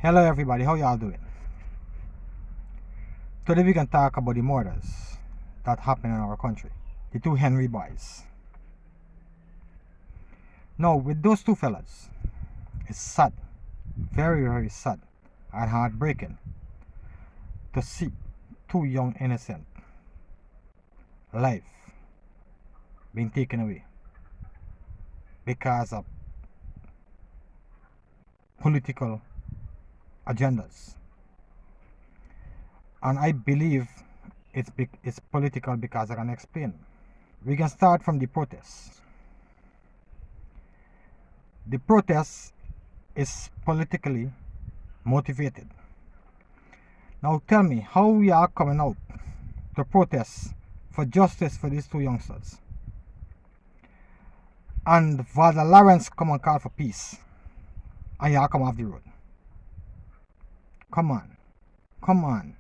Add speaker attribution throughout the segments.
Speaker 1: Hello everybody, how y'all doing? Today we can talk about the murders that happened in our country. The two Henry boys. Now with those two fellas, it's sad, very very sad and heartbreaking to see two young innocent life being taken away because of political agendas. And I believe it's political because I can explain. We can start from the protests. The protest is politically motivated. Now tell me how we are coming out to protest for justice for these two youngsters. And Father Lawrence come and call for peace. And y'all come off the road. Come on. Come on.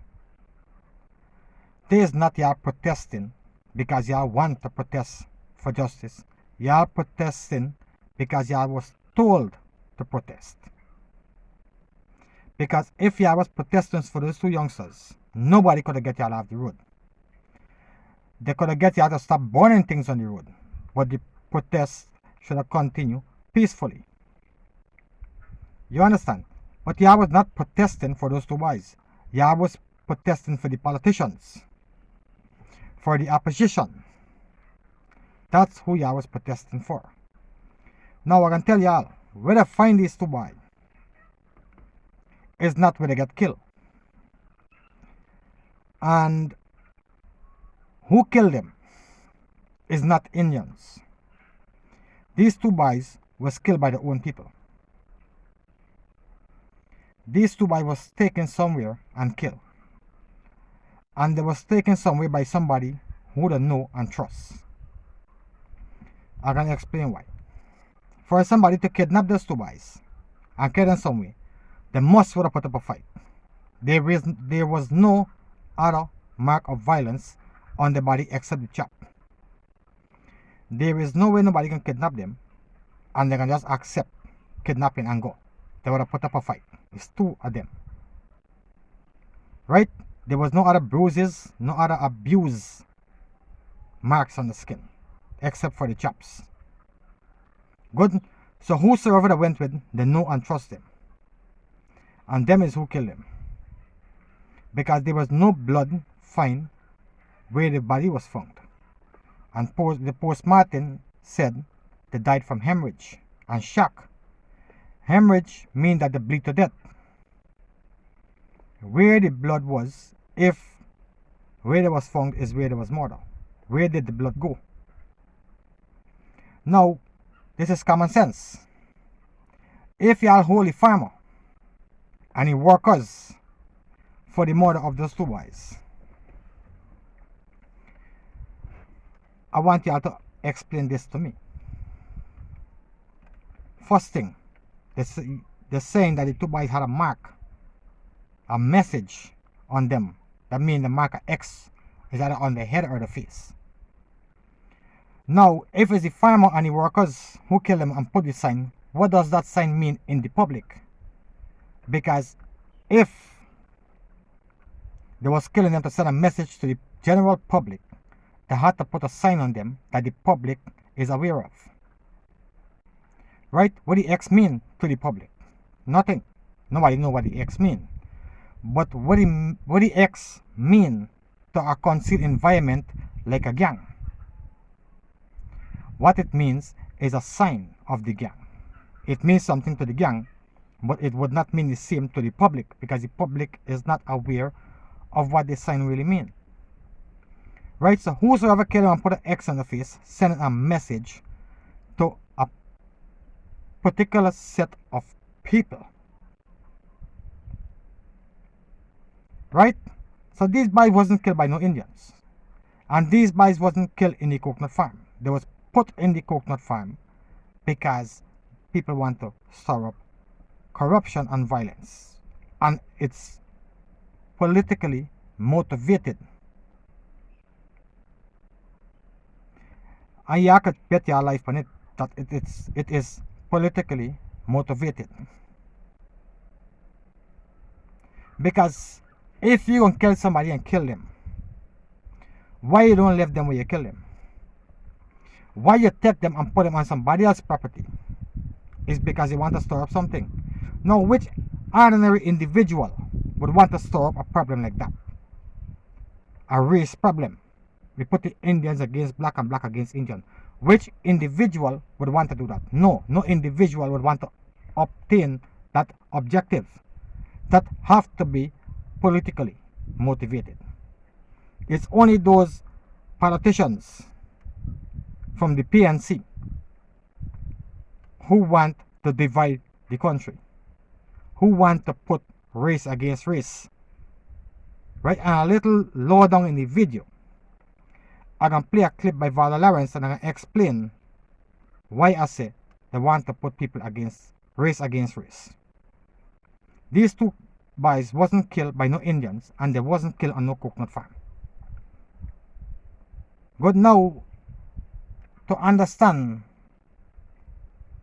Speaker 1: This is not y'all protesting because y'all want to protest for justice. Y'all protesting because y'all was told to protest. Because if y'all was protesting for those two youngsters, nobody could have get y'all off the road. They could have get y'all to stop burning things on the road. But the protest should have continued peacefully. You understand? But y'all was not protesting for those two boys. Y'all was protesting for the politicians. For the opposition. That's who y'all was protesting for. Now I can tell y'all, where they find these two boys is not where they get killed. And who killed them is not Indians. These two boys was killed by their own people. These two boys was taken somewhere and killed. And they was taken somewhere by somebody who they know and trust. I can explain why. For somebody to kidnap those two boys and kill them somewhere, they must would have put up a fight. There was no other mark of violence on the body except the chop. There is no way nobody can kidnap them and they can just accept kidnapping and go. They would have put up a fight. It's two of them. Right? There was no other bruises, no other abuse marks on the skin, except for the chops. Good. So whosoever they went with, they know and trust them. And them is who killed them. Because there was no blood found where the body was found. And the postmortem said they died from hemorrhage and shock. Hemorrhage means that they bleed to death. Where the blood was, if where it was found is where there was murder. Where did the blood go? Now, this is common sense. If you are a holy farmer and he workers for the murder of those two boys, I want you all to explain this to me. First thing, they're saying that the two boys had a mark, a message on them. That means the marker X is either on the head or the face. Now, if it's the farmer and the workers who kill them and put the sign, what does that sign mean in the public? Because if they was killing them to send a message to the general public, they had to put a sign on them that the public is aware of. Right? What the X mean to the public? Nothing. Nobody know what the X mean. But what the X mean to a concealed environment like a gang? What it means is a sign of the gang. It means something to the gang, but it would not mean the same to the public because the public is not aware of what the sign really means. Right? So whosoever killed him and put an X on the face, sending a message to a particular set of people. Right? So these boys wasn't killed by no Indians. And these boys wasn't killed in the coconut farm. They was put in the coconut farm because people want to stir up corruption and violence. And it's politically motivated. And you could bet your life on it that it is politically motivated. Because if you gonna kill somebody and kill them, why you don't leave them where you kill them? Why you take them and put them on somebody else's property? Is because you want to store up something. Now, which ordinary individual would want to store up a problem like that? A race problem. We put the Indians against black and black against Indian. Which individual would want to do that? No individual would want to obtain that objective. That have to be politically motivated. It's only those politicians from the PNC who want to divide the country, who want to put race against race. Right? And a little lower down in the video, I'm going to play a clip by Valor Lawrence and I'm going to explain why I say they want to put people against race. These two boys wasn't killed by no Indians and they wasn't killed on no coconut farm. Good. Now, to understand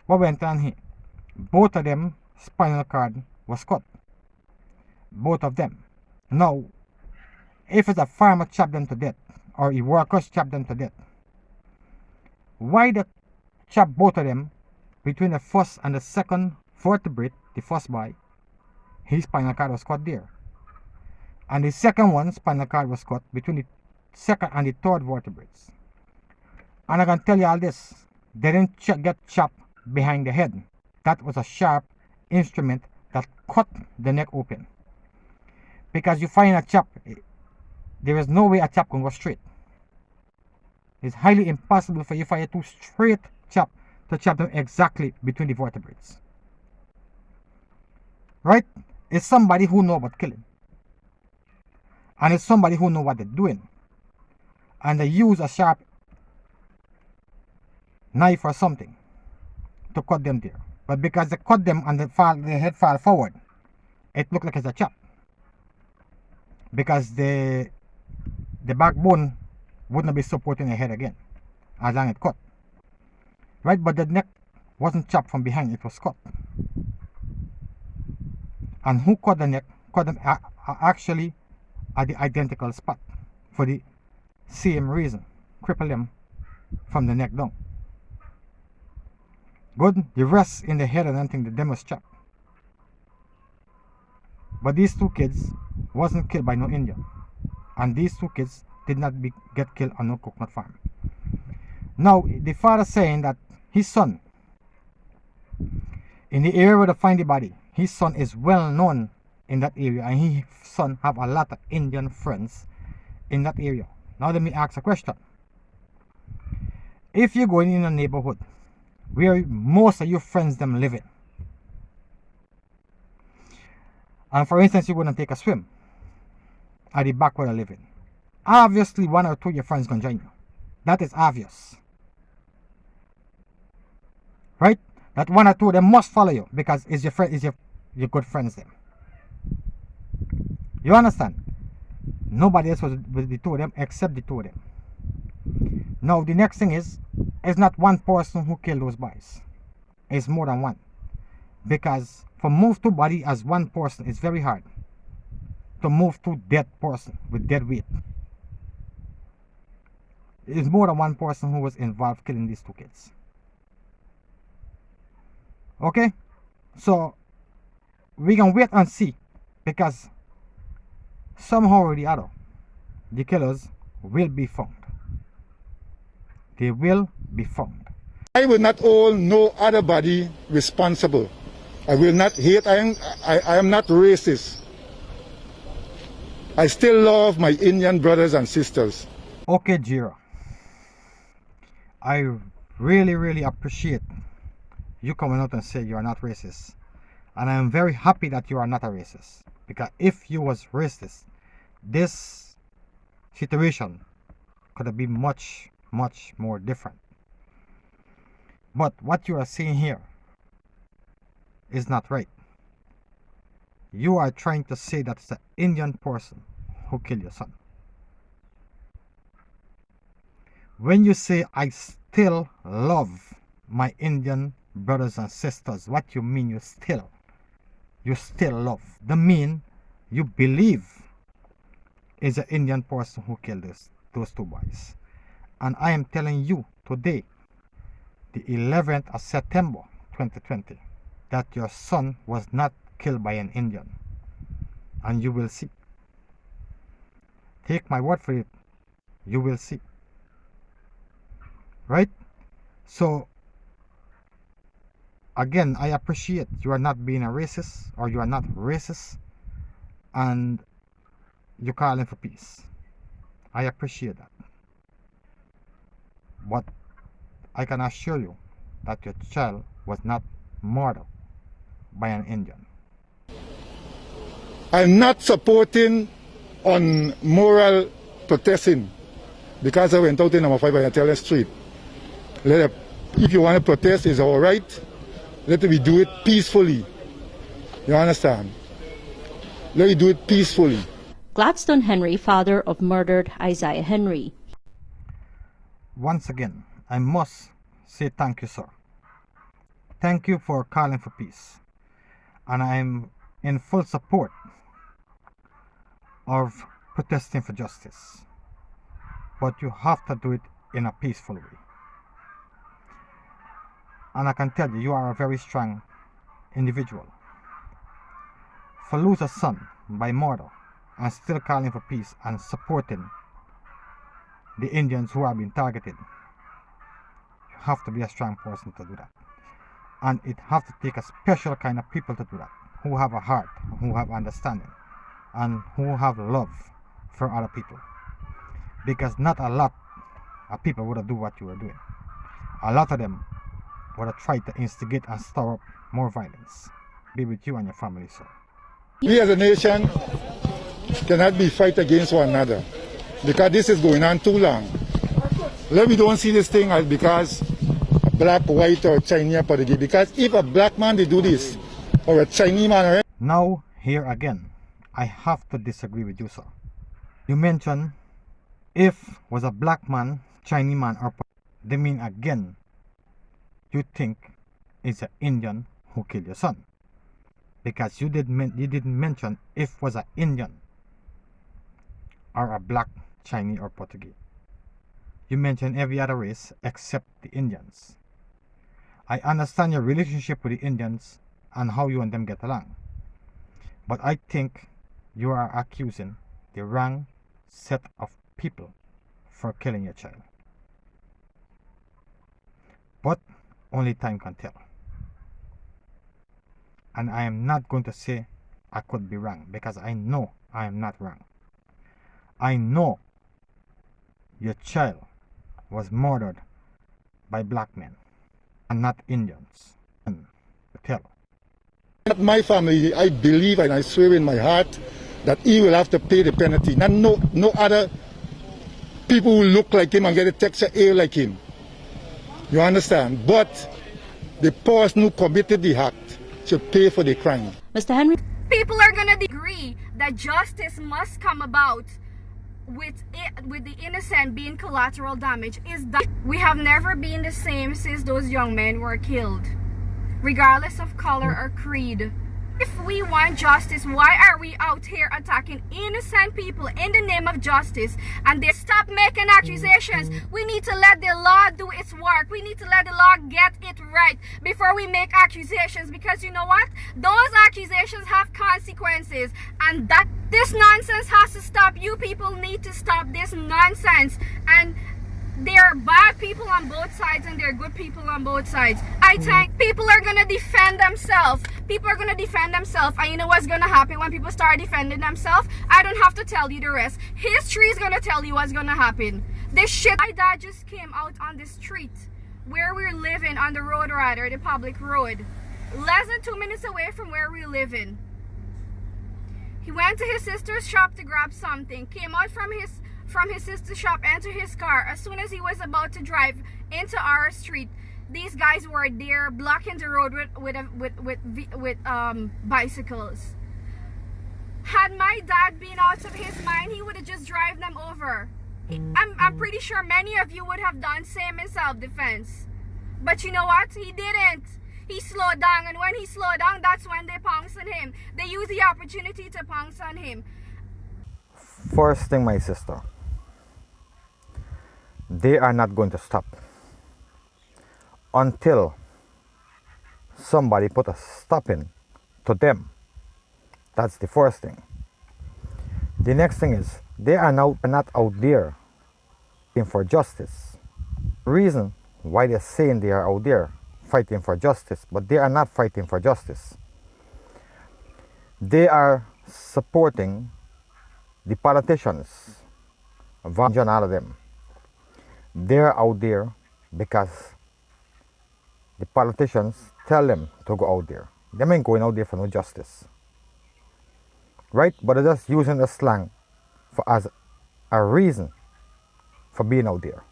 Speaker 1: what went on here, both of them spinal cord was cut. Both of them. Now, if it's a farmer chopped them to death, or a workers chopped them to death, why they chop both of them between the first and the second vertebrae? The first boy, his spinal cord was cut there. And the second one, spinal cord was cut between the second and the third vertebrates. And I can tell you all this, they didn't get chopped behind the head. That was a sharp instrument that cut the neck open. Because you find a chop, there is no way a chop can go straight. It's highly impossible for you to find a two straight chop to chop them exactly between the vertebrates. Right? It's somebody who knows about killing. And it's somebody who knows what they're doing. And they use a sharp knife or something to cut them there. But because they cut them and the head fall forward, it looked like it's a chop. Because the backbone wouldn't be supporting the head again as long as it cut. Right? But the neck wasn't chopped from behind, it was cut. And who cut the neck? Cut them actually at the identical spot for the same reason. Cripple them from the neck down. Good. The rest in the head and anything, the them was chopped. But these two kids wasn't killed by no Indian. And these two kids did not get killed on no coconut farm. Now, the father saying that his son, in the area where they find the body, his son is well known in that area and his son have a lot of Indian friends in that area. Now let me ask a question. If you're going in a neighborhood where most of your friends them living, and for instance, you're going to take a swim at the back where they're living, obviously one or two of your friends going to join you. That is obvious. Right? That one or two of them must follow you because it's your friend, your good friends them. You understand? Nobody else was with the two of them except the two of them. Now the next thing is, it's not one person who killed those boys. It's more than one. Because for move two body as one person, it's very hard to move two dead person with dead weight. It's more than one person who was involved killing these two kids. Okay? So we can wait and see, because somehow or the other, the killers will be found. They will be found.
Speaker 2: I will not hold no other body responsible. I will not hate. I am not racist. I still love my Indian brothers and sisters.
Speaker 1: Okay, Jira. I really appreciate you coming out and say you are not racist. And I am very happy that you are not a racist. Because if you was racist, this situation could have been much more different. But what you are saying here is not right. You are trying to say that it's an Indian person who killed your son. When you say I still love my Indian brothers and sisters, what you mean you still love? The mean you believe is an Indian person who killed those two boys. And I am telling you today, the 11th of September 2020, that your son was not killed by an Indian. And you will see. Take my word for it. You will see. Right? So, again, I appreciate you are not being a racist, or you are not racist, and you're calling for peace. I appreciate that. But I can assure you that your child was not murdered by an Indian.
Speaker 2: I'm not supporting on moral protesting because I went out in number 5 and I tell the street. If you want to protest, it's all right. Let me do it peacefully. You understand? Let me do it peacefully.
Speaker 3: Gladstone Henry, father of murdered Isaiah Henry.
Speaker 1: Once again, I must say thank you, sir. Thank you for calling for peace. And I'm in full support of protesting for justice. But you have to do it in a peaceful way. And I can tell you, you are a very strong individual. For lose a son by murder and still calling for peace and supporting the Indians who have been targeted, you have to be a strong person to do that. And it has to take a special kind of people to do that, who have a heart, who have understanding, and who have love for other people. Because not a lot of people would have do what you were doing. A lot of them would have tried to instigate and stir up more violence. Be with you and your family, sir.
Speaker 2: We as a nation cannot be fight against one another because this is going on too long. Let me don't see this thing as because black, white, or Chinese, Portuguese. Because if a black man they do this, or a Chinese man,
Speaker 1: now here again, I have to disagree with you, sir. You mentioned if was a black man, Chinese man, or they mean again, you think it's an Indian who killed your son, because you didn't mention if was an Indian or a black, Chinese, or Portuguese. You mentioned every other race except the Indians. I understand your relationship with the Indians and how you and them get along, but I think you are accusing the wrong set of people for killing your child. But only time can tell. And I am not going to say I could be wrong, because I know I am not wrong. I know your child was murdered by black men and not Indians. And tell.
Speaker 2: my family, I believe and I swear in my heart that he will have to pay the penalty. Not no other people who look like him and get a texture air like him. You understand? But the person who committed the act should pay for the crime.
Speaker 3: Mr. Henry?
Speaker 4: People are going to agree that justice must come about with the innocent being collateral damage. Is that we have never been the same since those young men were killed, regardless of color or creed. If we want justice, why are we out here attacking innocent people in the name of justice? And they stop making accusations. We need to let the law do its work. We need to let the law get it right before we make accusations, because you know what? Those accusations have consequences, and that this nonsense has to stop. You people need to stop this nonsense. And there are bad people on both sides and there are good people on both sides. I think people are going to defend themselves. People are going to defend themselves. And you know what's going to happen when people start defending themselves? I don't have to tell you the rest. History is going to tell you what's going to happen. This shit. My dad just came out on the street where we're living, on the road rather, the public road. Less than 2 minutes away from where we're living. He went to his sister's shop to grab something. Came out from his sister's shop, entered his car. As soon as he was about to drive into our street, these guys were there blocking the road with bicycles. Had my dad been out of his mind, he would have just driven them over. I'm pretty sure many of you would have done same in self-defense. But you know what? He didn't. he slowed down, and when he slowed down, that's when they pounced on him. They used the opportunity to pounce on him.
Speaker 1: First thing, my sister, they are not going to stop until somebody put a stop in to them. That's the first thing. The next thing is they are now not out there fighting for justice. Reason why they're saying they are out there fighting for justice, but they are not fighting for justice. They are supporting the politicians, John, all of them. They're out there because the politicians tell them to go out there. They ain't going out there for no justice. Right? But they're just using the slang as a reason for being out there.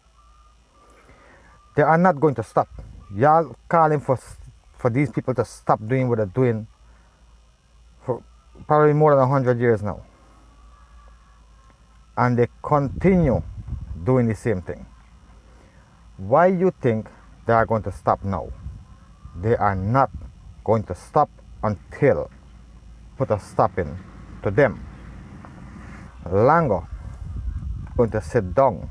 Speaker 1: They are not going to stop. Y'all calling for these people to stop doing what they're doing for probably more than 100 years now. And they continue doing the same thing. Why you think they are going to stop now? They are not going to stop until put a stop in to them. Longer going to sit down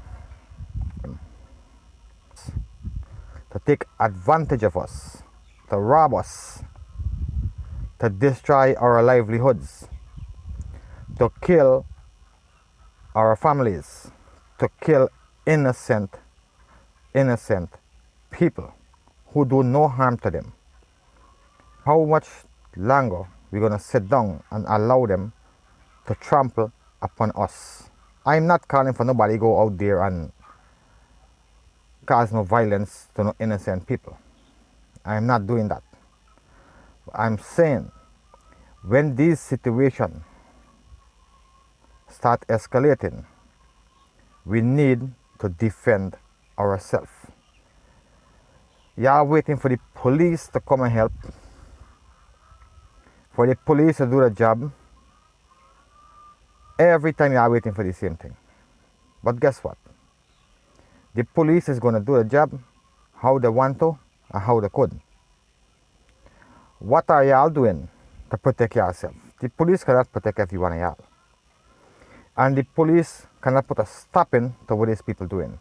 Speaker 1: to take advantage of us, to rob us, to destroy our livelihoods, to kill our families, to kill innocent people who do no harm to them. How much longer we're going to sit down and allow them to trample upon us? I'm not calling for nobody go out there and cause no violence to no innocent people. I'm not doing that. I'm saying when these situations start escalating, we need to defend ourselves. Y'all waiting for the police to come and help, for the police to do the job. Every time you are waiting for the same thing. But guess what? The police is going to do the job how they want to and how they could. What are y'all doing to protect yourself? The police cannot protect every one of y'all. And the police cannot put a stop in to what these people doing.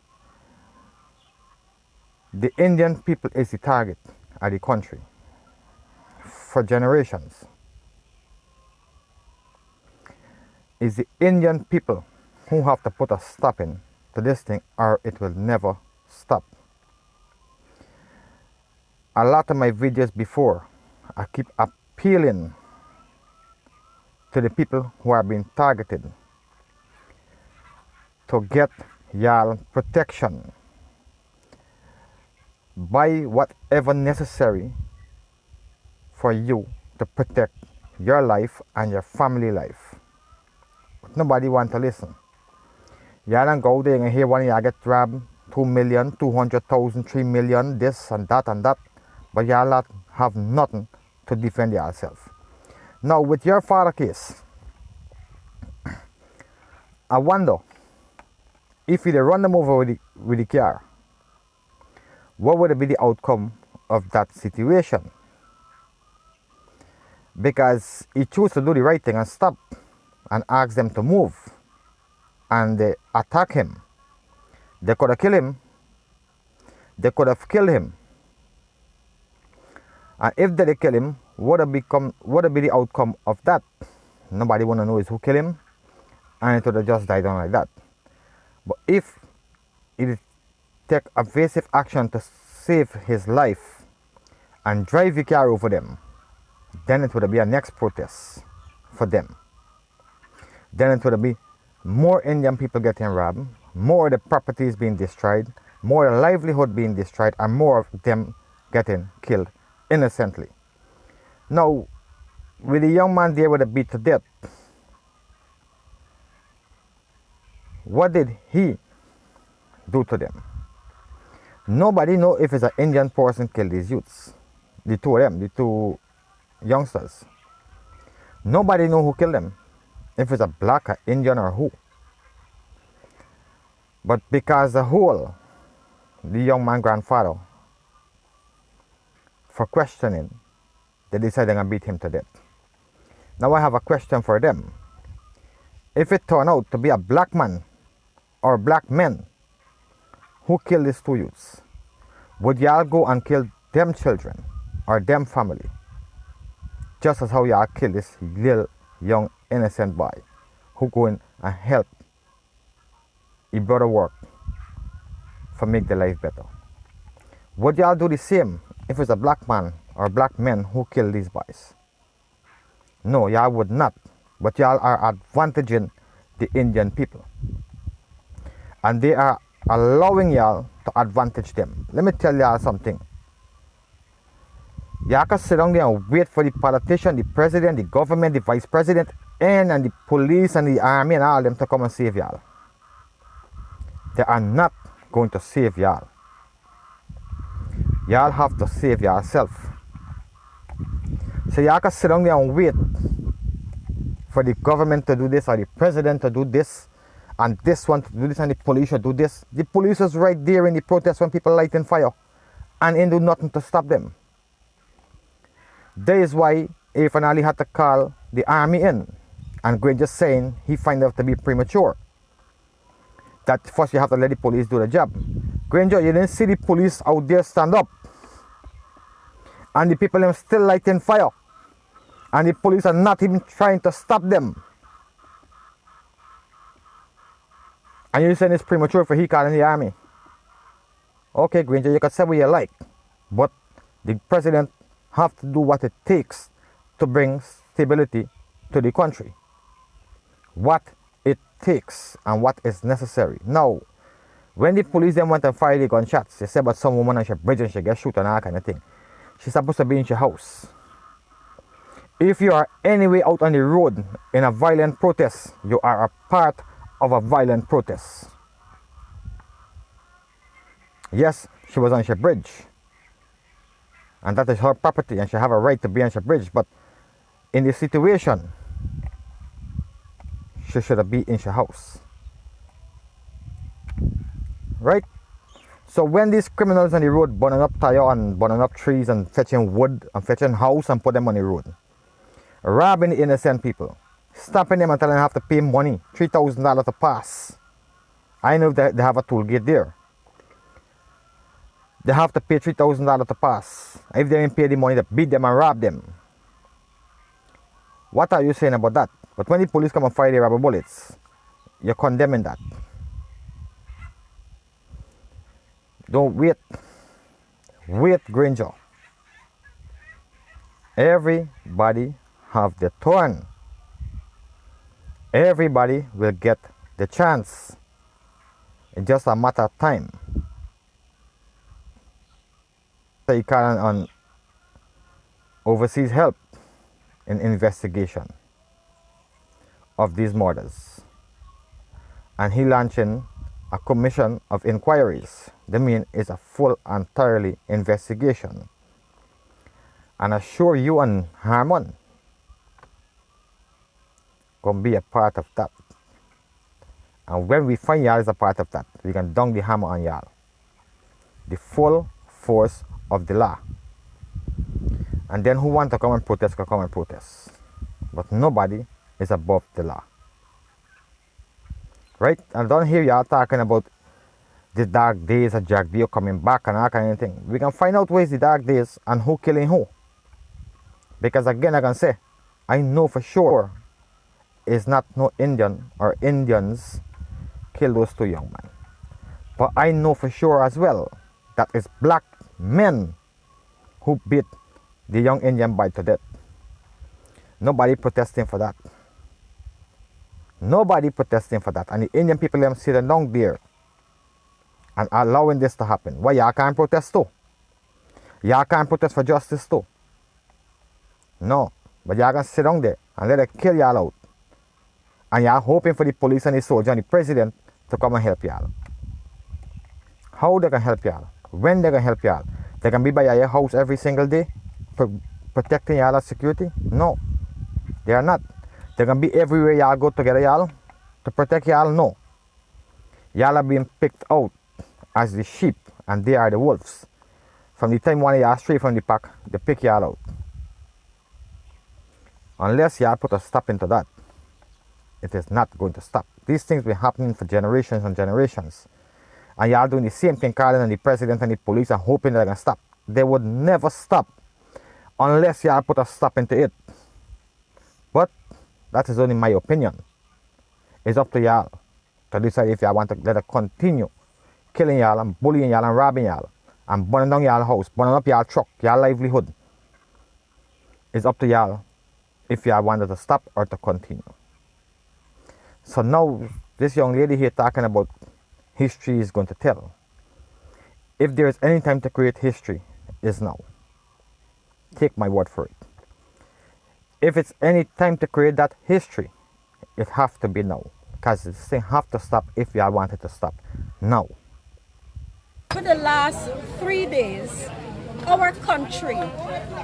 Speaker 1: The Indian people is the target of the country for generations. It's the Indian people who have to put a stop in to this thing, or it will never stop. A lot of my videos before, I keep appealing to the people who are being targeted to get y'all protection. Buy whatever necessary for you to protect your life and your family life. But nobody want to listen. Y'all don't go there and hear one of y'all get robbed, 2 million, 200,000, 3 million, this and that and that. But y'all not have nothing to defend yourself. Now with your father case, I wonder if you'd run them over with the car, what would be the outcome of that situation? Because he chose to do the right thing and stop and ask them to move, and they attack him. They could have killed him. They could have killed him. And if they kill him, what would be the outcome of that? Nobody want to know is who killed him, and it would have just died on like that. But if it take evasive action to save his life and drive the car over them, then it would be a next protest for them. Then it would be more Indian people getting robbed, more of the properties being destroyed, more of the livelihood being destroyed, and more of them getting killed innocently. Now, with the young man there with a beat to death, what did he do to them? Nobody know if it's an Indian person killed these youths. The two of them, the two youngsters. Nobody know who killed them. If it's a black, or Indian, or who. But because the young man's grandfather for questioning, they decide they're going to beat him to death. Now I have a question for them. If it turned out to be a black man or black men who killed these two youths, would y'all go and kill them children or them family? Just as how y'all kill this little young innocent boy who go in and help his brother work for make their life better. Would y'all do the same if it's a black man or black men who kill these boys? No, y'all would not. But y'all are advantaging the Indian people. And they are allowing y'all to advantage them. Let me tell y'all something. Y'all can sit down there and wait for the politician, the president, the government, the vice president, and the police and the army and all of them to come and save y'all. They are not going to save y'all. Y'all have to save yourself. So y'all can sit down there and wait for the government to do this or the president to do this and this one to do this and the police to do this. The police was right there in the protest when people lighting fire and ain't do nothing to stop them. That is why Irfan Ali had to call the army in, and Gwen just saying he find out to be premature. That first you have to let the police do the job. Granger, you didn't see the police out there stand up. And the people are still lighting fire. And the police are not even trying to stop them. And you're saying it's premature for he calling the army. Okay, Granger, you can say what you like. But the president have to do what it takes to bring stability to the country. What it takes and what is necessary. Now, when the police then went and fired the gunshots, they said about some woman on her bridge and she get shot and all kind of thing. She's supposed to be in your house. If you are anyway out on the road in a violent protest, you are a part of a violent protest. Yes, she was on her bridge. And that is her property and she have a right to be on her bridge. But in this situation, she should be in her house. Right? So when these criminals on the road burning up tire and burning up trees and fetching wood and fetching house and put them on the road, robbing the innocent people, stopping them and telling them have to pay money, $3,000 to pass. I know that they have a toll gate there. They have to pay $3,000 to pass. If they didn't pay the money, they beat them and rob them. What are you saying about that? But when the police come and fire the rubber bullets, you're condemning that. Don't wait. Wait, Granger. Everybody have the turn. Everybody will get the chance. It's just a matter of time. So you can on overseas help in investigation of these murders. And he launching a commission of inquiries. The mean is a full and thoroughly investigation. And assure you and Harmon gonna be a part of that. And when we find y'all as a part of that, we can dung the hammer on y'all. The full force of the law. And then who want to come and protest can come and protest. But nobody is above the law. Right? And don't hear y'all talking about the dark days of Jack Dio coming back and all kind of thing. We can find out where's the dark days and who killing who. Because again I can say, I know for sure it's not no Indian or Indians kill those two young men. But I know for sure as well that it's black men who beat the young Indian boy to death. Nobody protesting for that. Nobody protesting for that. And the Indian people them sitting down there and allowing this to happen. Why y'all can't protest too? Y'all can't protest for justice too. No. But y'all can sit down there and let it kill y'all out. And y'all hoping for the police and the soldier and the president to come and help y'all. How they can help y'all? When they can help y'all? They can be by your house every single day protecting y'all's security? No. They are not. They can be everywhere y'all go together, y'all, to protect y'all? No. Y'all are being picked out as the sheep and they are the wolves. From the time one of y'all straight from the pack, they pick y'all out. Unless y'all put a stop into that, it is not going to stop. These things been happening for generations and generations. And y'all doing the same thing, calling on the president and the police and hoping they're going to stop. They would never stop unless y'all put a stop into it. But that is only my opinion. It's up to y'all to decide if y'all want to let it continue killing y'all and bullying y'all and robbing y'all and burning down y'all house, burning up y'all truck, y'all livelihood. It's up to y'all if y'all wanted to stop or to continue. So now this young lady here talking about history is going to tell. If there is any time to create history, is now. Take my word for it. If it's any time to create that history, it have to be now. Because this thing have to stop if y'all want it to stop now.
Speaker 5: For the last 3 days, our country,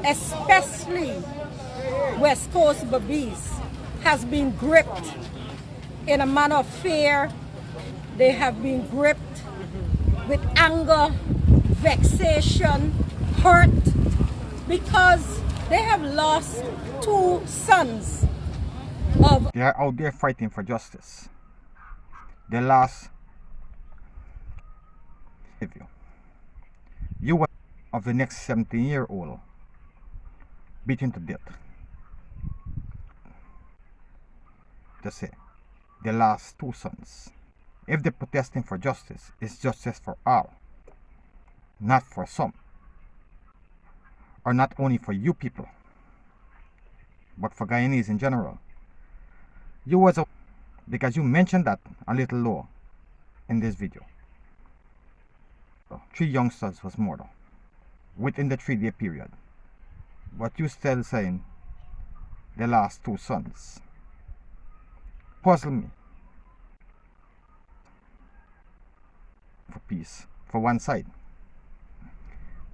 Speaker 5: especially West Coast babies, has been gripped in a manner of fear. They have been gripped with anger, vexation, hurt, because they have lost 2 sons of...
Speaker 1: They are out there fighting for justice. They lost you were of the next 17-year-old beaten to death. To say they lost 2 sons. If they're protesting for justice, it's justice for all, not for some, or not only for you people, but for Guyanese in general. You was a, because you mentioned that a little lower in this video. 3 youngsters was murdered within the 3-day period, but you still saying they lost 2 sons. Puzzle me. For peace, for one side.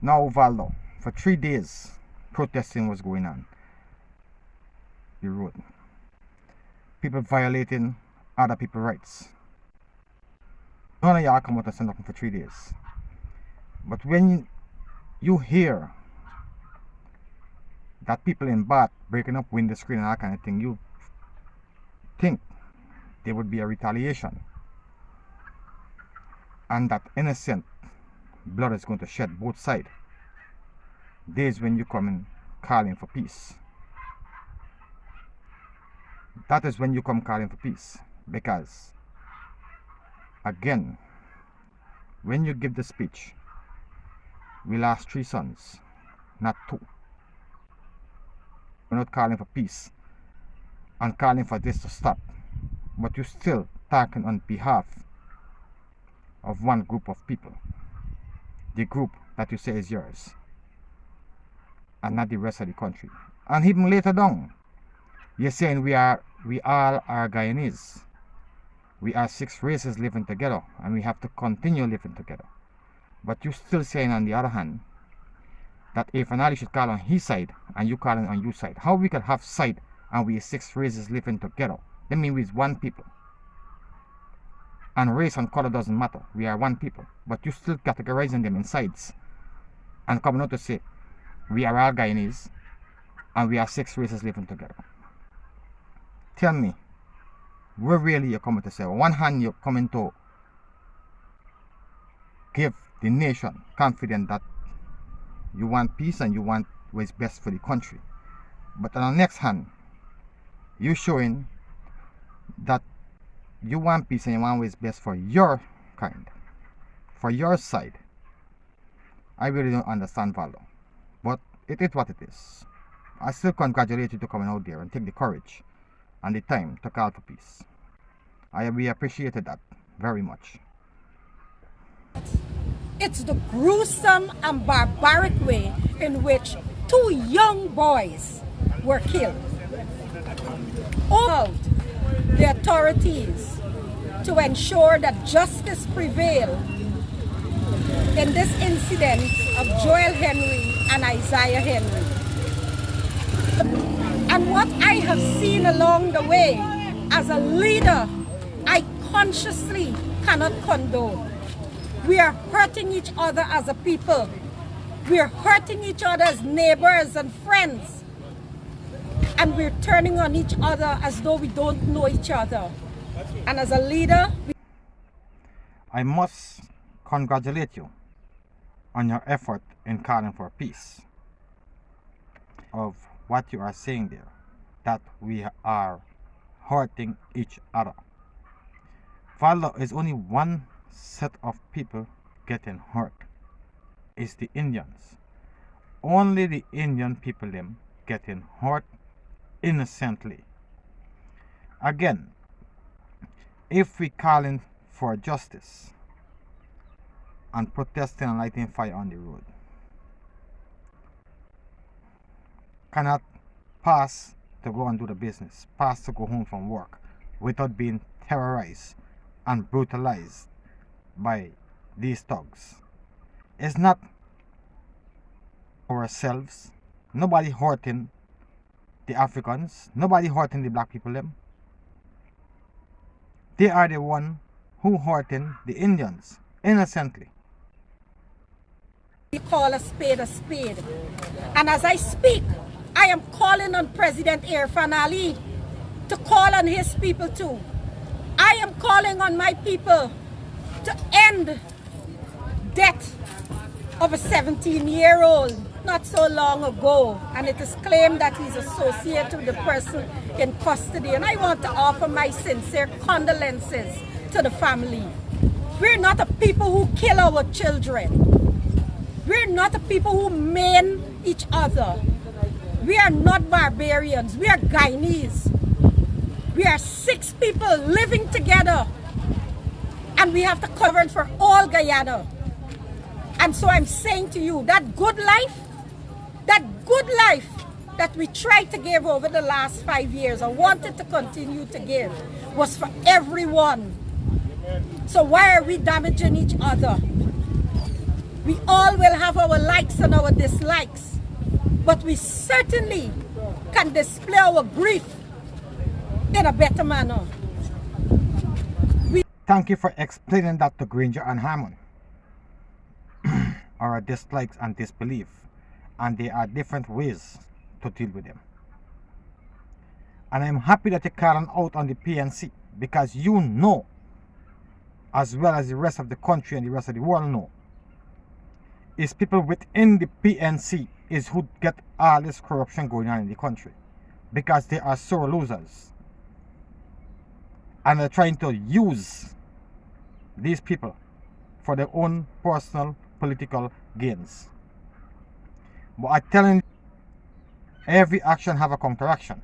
Speaker 1: Now Valdo, for 3 days protesting was going on the road. People violating other people's rights. None of y'all come out and stand up for 3 days. But when you hear that people in Bath breaking up window screen and that kind of thing, you think there would be a retaliation. And that innocent blood is going to shed both sides. Days when you come in calling for peace. That is when you come calling for peace. Because, again, when you give the speech, we lost 3 sons, not 2. We're not calling for peace and calling for this to stop. But you're still talking on behalf of one group of people. The group that you say is yours. And not the rest of the country. And even later down, you're saying we all are Guyanese. We are 6 races living together, and we have to continue living together. But you're still saying on the other hand that if an Ali should call on his side and you calling on your side, how we could have side and we 6 races living together? That means we're one people. And race and color doesn't matter. We are one people. But you're still categorizing them in sides and coming out to say we are all Guyanese and we are 6 races living together. Tell me, where really you're coming to say? On one hand, you're coming to give the nation confidence that you want peace and you want what's best for the country. But on the next hand, you're showing that you want peace and you want what's best for your kind, for your side. I really don't understand, Valdo. But it is what it is. I still congratulate you to coming out there and take the courage and the time to call for peace. We appreciated that very much.
Speaker 5: It's the gruesome and barbaric way in which 2 young boys were killed. All the authorities to ensure that justice prevailed in this incident of Joel Henry and Isaiah Henry. And what I have seen along the way, as a leader, I consciously cannot condone. We are hurting each other as a people. We're hurting each other as neighbors and friends. And we're turning on each other as though we don't know each other. And as a leader,
Speaker 1: I must congratulate you on your effort in calling for peace. Of what you are saying there, that we are hurting each other. Father, is only one set of people getting hurt. It's the Indians. Only the Indian people them getting hurt innocently. Again, if we calling for justice and protesting and lighting fire on the road, cannot pass to go and do the business, pass to go home from work without being terrorized and brutalized by these thugs. It's not ourselves. Nobody hurting the Africans. Nobody hurting the black people them. They are the one who hurting the Indians innocently.
Speaker 5: we call a spade a spade. And as I speak, I am calling on President Irfan Ali to call on his people too. I am calling on my people to end death of a 17-year-old not so long ago, and it is claimed that he's associated with the person in custody. And I want to offer my sincere condolences to the family. We're not a people who kill our children. We're not a people who maim each other. We are not barbarians. We are Guyanese. We are 6 people living together, and we have to cover for all Guyana. And so I'm saying to you, that good life that we tried to give over the last 5 years, or wanted to continue to give, was for everyone. So why are we damaging each other? We all will have our likes and our dislikes, but we certainly can display our grief in a better manner.
Speaker 1: Thank you for explaining that to Granger and Hammond. Our dislikes and disbelief, and there are different ways to deal with them. And I'm happy that you're calling out on the PNC, because you know, as well as the rest of the country and the rest of the world know, is people within the PNC is who get all this corruption going on in the country, because they are sore losers, and they're trying to use these people for their own personal political gains. But I'm telling you, every action have a counteraction,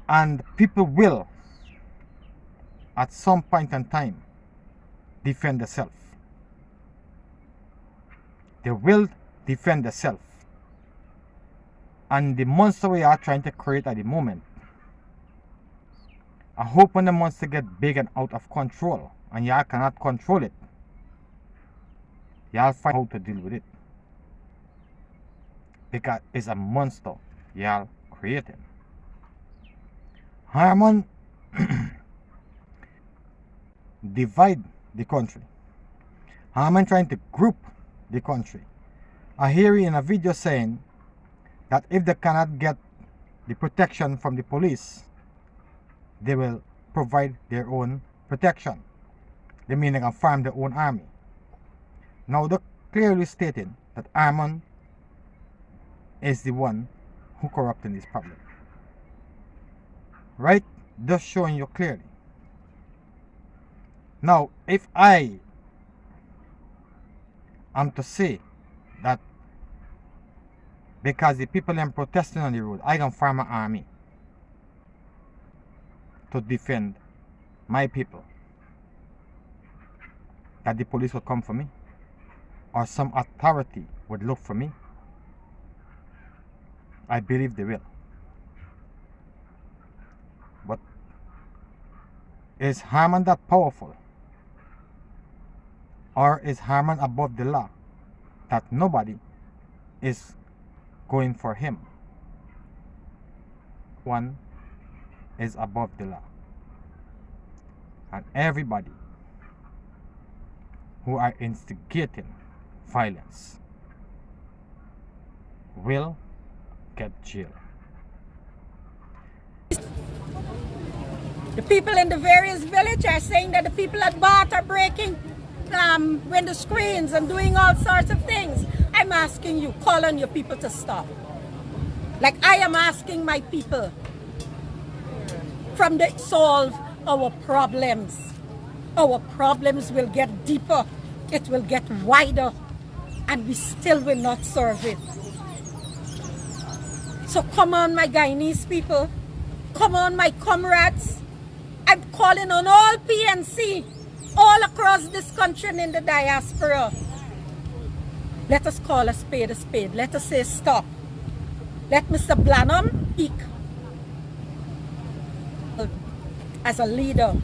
Speaker 1: and people will at some point in time defend themselves. They will defend themselves, and the monster we are trying to create at the moment, I hope when the monster get big and out of control and y'all cannot control it, y'all find how to deal with it, because it's a monster y'all creating. Harmon divide the country. Harmon trying to group the country. I hear in a video saying that if they cannot get the protection from the police, they will provide their own protection. They mean they can farm their own army. Now they're clearly stating that Harmon is the one who corrupting this problem. Right? Just showing you clearly. Now, if I am to say that because the people are protesting on the road, I can farm an army to defend my people, that the police will come for me, or some authority would look for me, I believe they will. But is Harmon that powerful? Or is Harmon above the law, that nobody is going for him? One is above the law, and everybody who are instigating violence will get jail.
Speaker 5: The people in the various villages are saying that the people at Bath are breaking window screens and doing all sorts of things. I'm asking you, call on your people to stop. Like I am asking my people from the solve our problems. Our problems will get deeper, it will get wider, and we still will not solve it. So come on, my Guyanese people, come on, my comrades. I'm calling on all PNC, all across this country and in the diaspora. Let us call a spade a spade. Let us say stop. Let Mr. Blanham speak as a leader.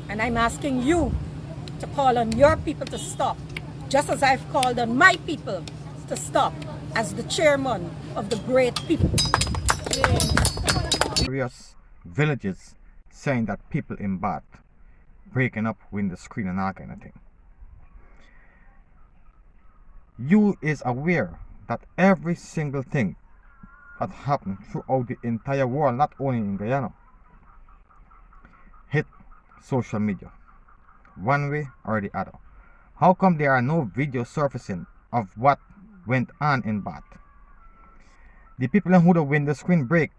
Speaker 5: And I'm asking you to call on your people to stop, just as I've called on my people to stop as the chairman of the great people.
Speaker 1: Various villages saying that people in Bath breaking up window screen and all kind of thing. You is aware that every single thing that happened throughout the entire world, not only in Guyana, hit social media one way or the other. How come there are no videos surfacing of what went on in Bath? The people who the window screen break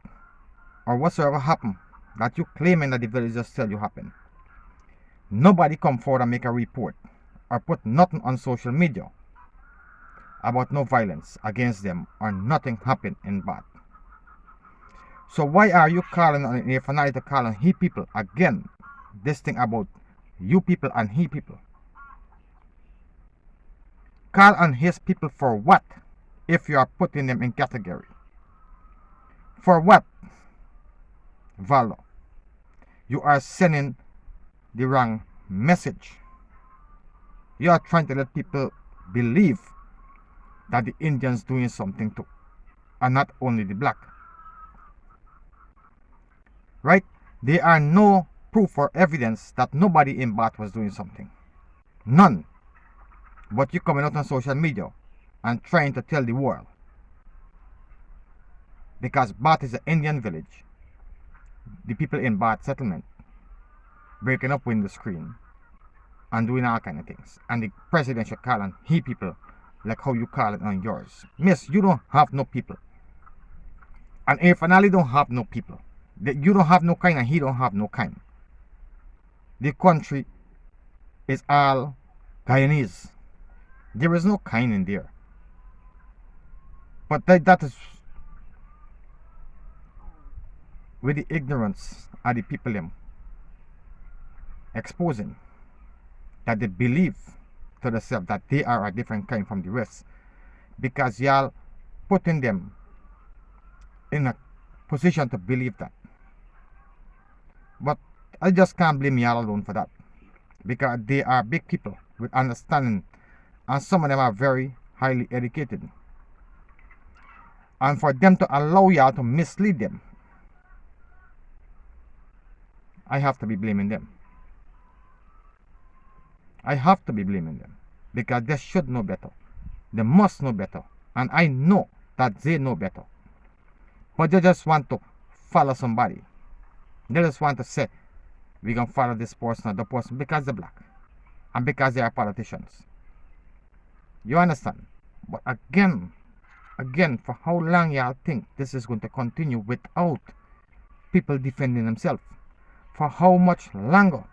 Speaker 1: or whatsoever happened that you claiming that the villagers tell you happened, nobody come forward and make a report or put nothing on social media about no violence against them or nothing happened in Bath. So why are you calling on the finale to call on he people again? This thing about you people and he people. Call on his people for what? If you are putting them in category. For what? Valor. You are sending the wrong message. You are trying to let people believe that the Indians doing something too, and not only the black. Right? There are no proof or evidence that nobody in Bath was doing something. None. But you coming out on social media and trying to tell the world. Because Bath is an Indian village. The people in Bath settlement breaking up window screen and doing all kind of things. And the president should call on he people like how you call it on yours. Miss, you don't have no people. And if finally don't have no people. You don't have no kind and he don't have no kind. The country is all Guyanese. There is no kind in there. But that is with the ignorance of the people them exposing that they believe to themselves that they are a different kind from the rest, because y'all putting them in a position to believe that. But I just can't blame y'all alone for that, because they are big people with understanding, and some of them are very highly educated. And for them to allow y'all to mislead them, I have to be blaming them. I have to be blaming them, because they should know better. They must know better, and I know that they know better. But they just want to follow somebody. They just want to say, we're going to follow this person or the person because they're black and because they are politicians. You understand? But again, for how long y'all think this is going to continue without people defending themselves? For how much longer?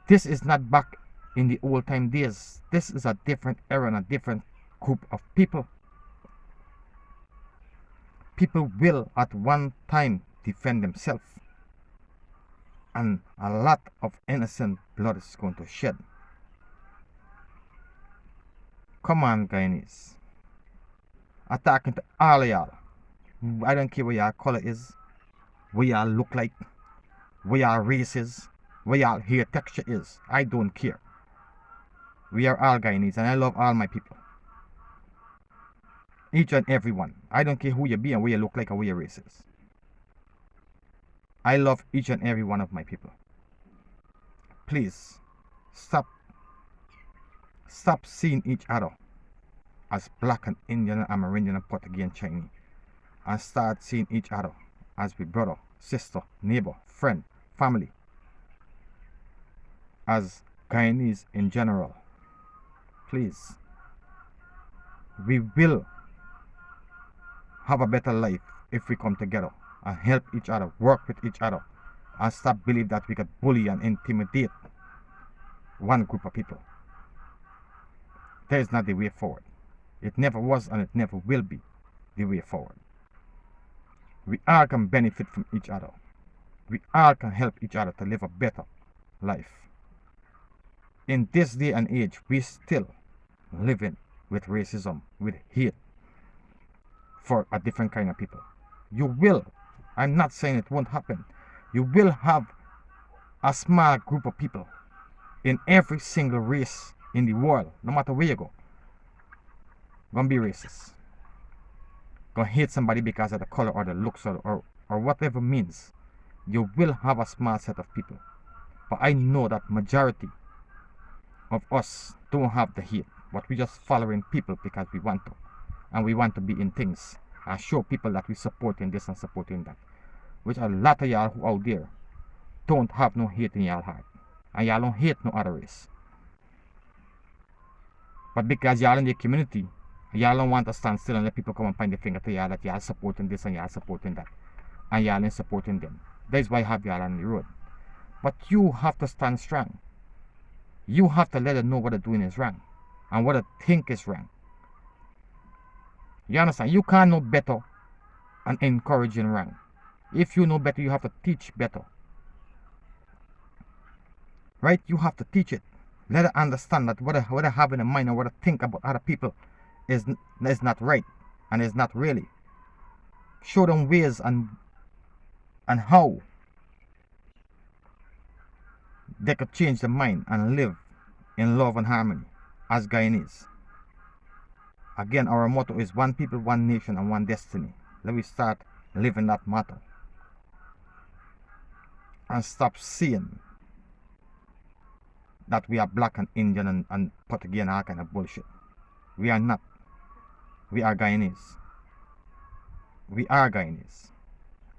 Speaker 1: This is not back in the old time days. This is a different era and a different group of people. People will at one time defend themselves, and a lot of innocent blood is going to shed. Come on, Guyanese. Attacking to all of y'all. I don't care what your color is, what y'all look like, what y'all race is, what y'all hair texture is. I don't care. We are all Guyanese, and I love all my people. Each and every one. I don't care who you be and what you look like or what your race is. I love each and every one of my people. Please, stop Stop seeing each other as black and Indian and Amerindian and Portuguese and Chinese, and start seeing each other as we brother, sister, neighbor, friend, family, as Guyanese in general. Please, we will have a better life if we come together and help each other, work with each other, and stop believe that we can bully and intimidate one group of people. That is not the way forward. It never was and it never will be the way forward. We all can benefit from each other. We all can help each other to live a better life. In this day and age, we still living with racism, with hate for a different kind of people. You will, I'm not saying it won't happen, you will have a small group of people in every single race in the world, no matter where you go, gonna be racist. Gonna hate somebody because of the color or the looks or whatever means. You will have a small set of people. But I know that majority of us don't have the hate, but we just following people because we want to. And we want to be in things and show people that we supporting this and supporting that. Which a lot of y'all who out there don't have no hate in y'all heart. And y'all don't hate no other race. But because y'all in the community, y'all don't want to stand still and let people come and point the finger to y'all that y'all supporting this and y'all supporting that. And y'all ain't supporting them. That's why I have y'all on the road. But you have to stand strong. You have to let them know what they're doing is wrong. And what they think is wrong. You understand? You can't know better and encouraging wrong. If you know better, you have to teach better. Right? You have to teach it. Let them understand that what they have in mind and what they think about other people is not right and is not really. Show them ways and how they could change their mind and live in love and harmony as Guyanese. Again, our motto is one people, one nation, and one destiny. Let me start living that motto. And stop seeing that we are black and Indian and Portuguese and all kind of bullshit. We are not. We are Guyanese. We are Guyanese.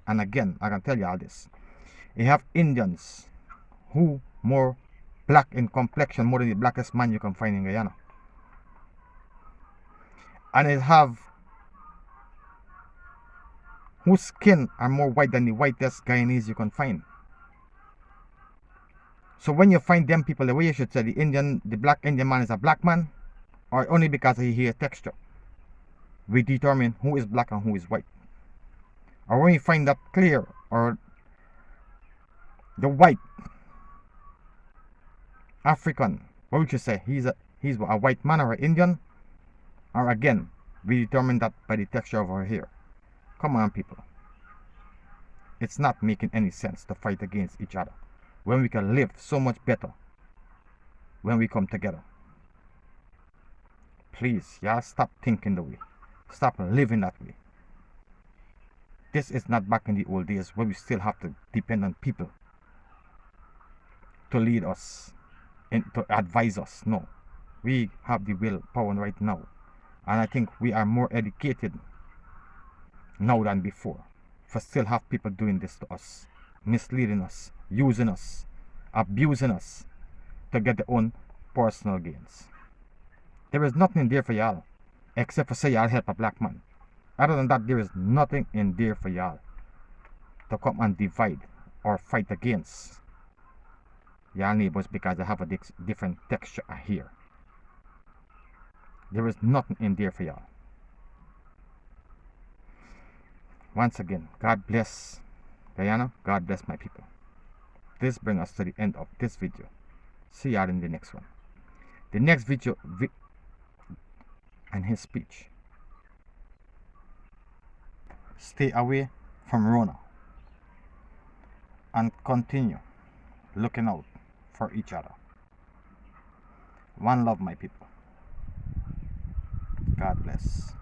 Speaker 1: And again, I can tell you all this. You have Indians who more black in complexion, more than the blackest man you can find in Guyana. And it have whose skin are more white than the whitest Guyanese you can find. So when you find them people, the way you should say the black Indian man is a black man, or only because of his texture, we determine who is black and who is white. Or when you find that clear, or the white African, what would you say? He's a white man or an Indian? Or again, we determine that by the texture of our hair. Come on, people. It's not making any sense to fight against each other when we can live so much better when we come together. Please, y'all stop thinking the way. Stop living that way. This is not back in the old days where we still have to depend on people to lead us and to advise us. No. We have the willpower right now. And I think we are more educated now than before. For still have people doing this to us, misleading us, using us, abusing us to get their own personal gains. There is nothing in there for y'all except for say y'all help a black man. Other than that, there is nothing in there for y'all to come and divide or fight against y'all neighbors because they have a different texture here. There is nothing in there for y'all. Once again, God bless Guyana. God bless my people. This brings us to the end of this video. See y'all in the next one. The next video and his speech. Stay away from Rona and continue looking out for each other. One love, my people. God bless.